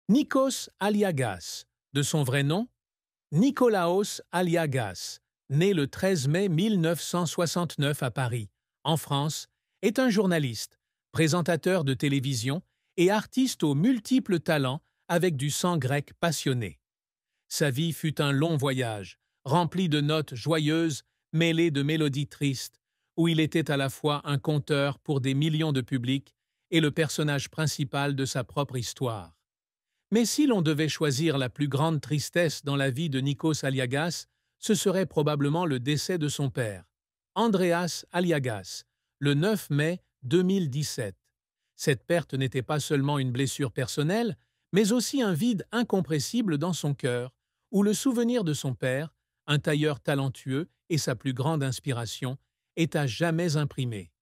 Nikos Aliagas, de son vrai nom, Nikolaos Aliagas, né le 13 mai 1969 à Paris, en France, est un journaliste, présentateur de télévision et artiste aux multiples talents avec du sang grec passionné. Sa vie fut un long voyage, rempli de notes joyeuses mêlées de mélodies tristes, où il était à la fois un conteur pour des millions de publics et le personnage principal de sa propre histoire. Mais si l'on devait choisir la plus grande tristesse dans la vie de Nikos Aliagas, ce serait probablement le décès de son père, Andreas Aliagas, le 9 mai 2017. Cette perte n'était pas seulement une blessure personnelle, mais aussi un vide incompressible dans son cœur, où le souvenir de son père, un tailleur talentueux et sa plus grande inspiration, est à jamais imprimé.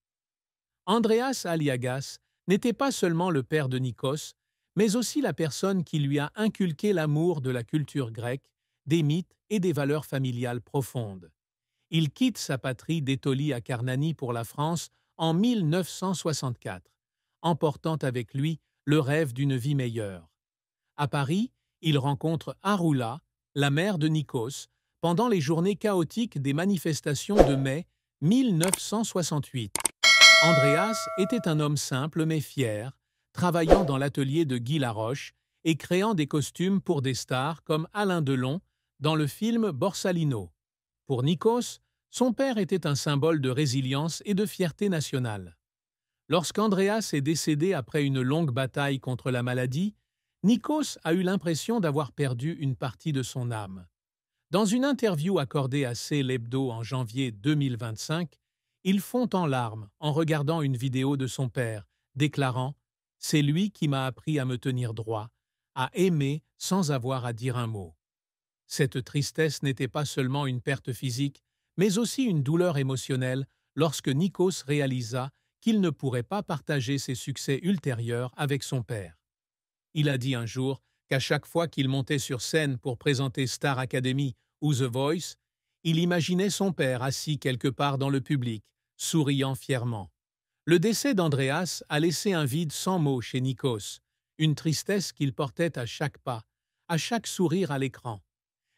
Andreas Aliagas n'était pas seulement le père de Nikos, mais aussi la personne qui lui a inculqué l'amour de la culture grecque, des mythes et des valeurs familiales profondes. Il quitte sa patrie d'Étolie à Karnani pour la France en 1964, emportant avec lui le rêve d'une vie meilleure. À Paris, il rencontre Arula, la mère de Nikos, pendant les journées chaotiques des manifestations de mai 1968. Andreas était un homme simple mais fier, travaillant dans l'atelier de Guy Laroche et créant des costumes pour des stars comme Alain Delon dans le film Borsalino. Pour Nikos, son père était un symbole de résilience et de fierté nationale. Lorsqu'Andreas est décédé après une longue bataille contre la maladie, Nikos a eu l'impression d'avoir perdu une partie de son âme. Dans une interview accordée à C. l'Hebdo en janvier 2025, il fond en larmes en regardant une vidéo de son père, déclarant « C'est lui qui m'a appris à me tenir droit, à aimer sans avoir à dire un mot ». Cette tristesse n'était pas seulement une perte physique, mais aussi une douleur émotionnelle lorsque Nikos réalisa qu'il ne pourrait pas partager ses succès ultérieurs avec son père. Il a dit un jour qu'à chaque fois qu'il montait sur scène pour présenter Star Academy ou The Voice, il imaginait son père assis quelque part dans le public, souriant fièrement. Le décès d'Andreas a laissé un vide sans mots chez Nikos, une tristesse qu'il portait à chaque pas, à chaque sourire à l'écran.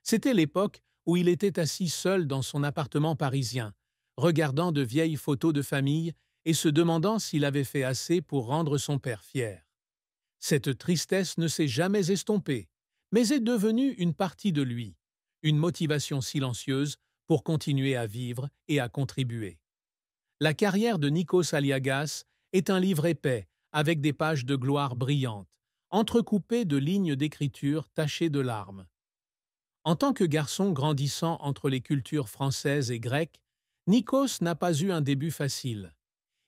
C'était l'époque où il était assis seul dans son appartement parisien, regardant de vieilles photos de famille et se demandant s'il avait fait assez pour rendre son père fier. Cette tristesse ne s'est jamais estompée, mais est devenue une partie de lui, une motivation silencieuse pour continuer à vivre et à contribuer. La carrière de Nikos Aliagas est un livre épais avec des pages de gloire brillantes, entrecoupées de lignes d'écriture tachées de larmes. En tant que garçon grandissant entre les cultures françaises et grecques, Nikos n'a pas eu un début facile.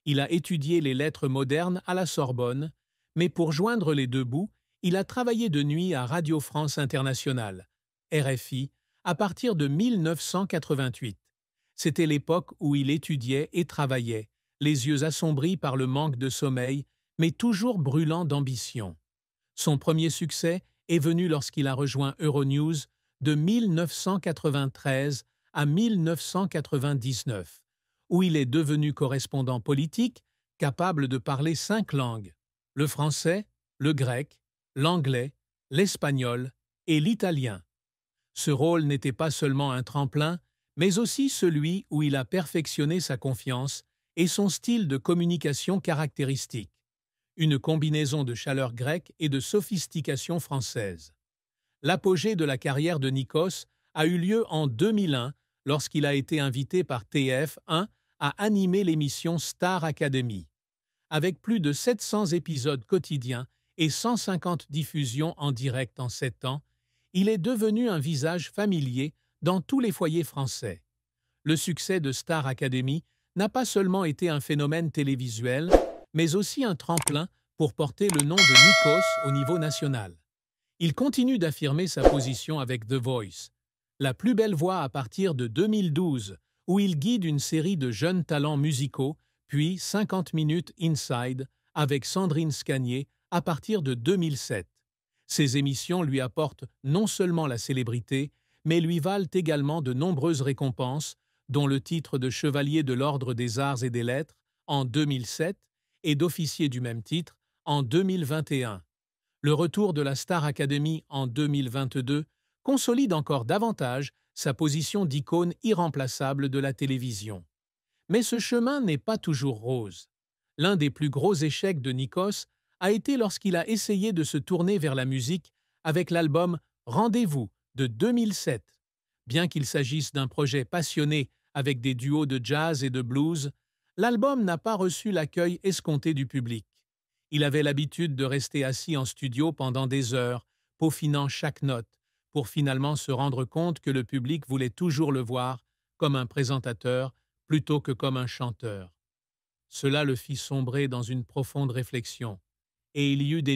Il a étudié les lettres modernes à la Sorbonne, mais pour joindre les deux bouts, il a travaillé de nuit à Radio France Internationale, RFI, à partir de 1988. C'était l'époque où il étudiait et travaillait, les yeux assombris par le manque de sommeil, mais toujours brûlant d'ambition. Son premier succès est venu lorsqu'il a rejoint Euronews de 1993 à 1999, où il est devenu correspondant politique, capable de parler 5 langues, le français, le grec, l'anglais, l'espagnol et l'italien. Ce rôle n'était pas seulement un tremplin, mais aussi celui où il a perfectionné sa confiance et son style de communication caractéristique, une combinaison de chaleur grecque et de sophistication française. L'apogée de la carrière de Nikos a eu lieu en 2001 lorsqu'il a été invité par TF1 à animer l'émission Star Academy. Avec plus de 700 épisodes quotidiens et 150 diffusions en direct en 7 ans, il est devenu un visage familier dans tous les foyers français. Le succès de Star Academy n'a pas seulement été un phénomène télévisuel, mais aussi un tremplin pour porter le nom de Nikos au niveau national. Il continue d'affirmer sa position avec The Voice, la plus belle voix à partir de 2012, où il guide une série de jeunes talents musicaux, puis 50 minutes Inside avec Sandrine Scagnier à partir de 2007. Ces émissions lui apportent non seulement la célébrité, mais lui valent également de nombreuses récompenses, dont le titre de chevalier de l'Ordre des Arts et des Lettres en 2007 et d'officier du même titre en 2021. Le retour de la Star Academy en 2022 consolide encore davantage sa position d'icône irremplaçable de la télévision. Mais ce chemin n'est pas toujours rose. L'un des plus gros échecs de Nikos a été lorsqu'il a essayé de se tourner vers la musique avec l'album Rendez-vous de 2007. Bien qu'il s'agisse d'un projet passionné avec des duos de jazz et de blues, l'album n'a pas reçu l'accueil escompté du public. Il avait l'habitude de rester assis en studio pendant des heures, peaufinant chaque note, pour finalement se rendre compte que le public voulait toujours le voir comme un présentateur plutôt que comme un chanteur. Cela le fit sombrer dans une profonde réflexion, et il y eut des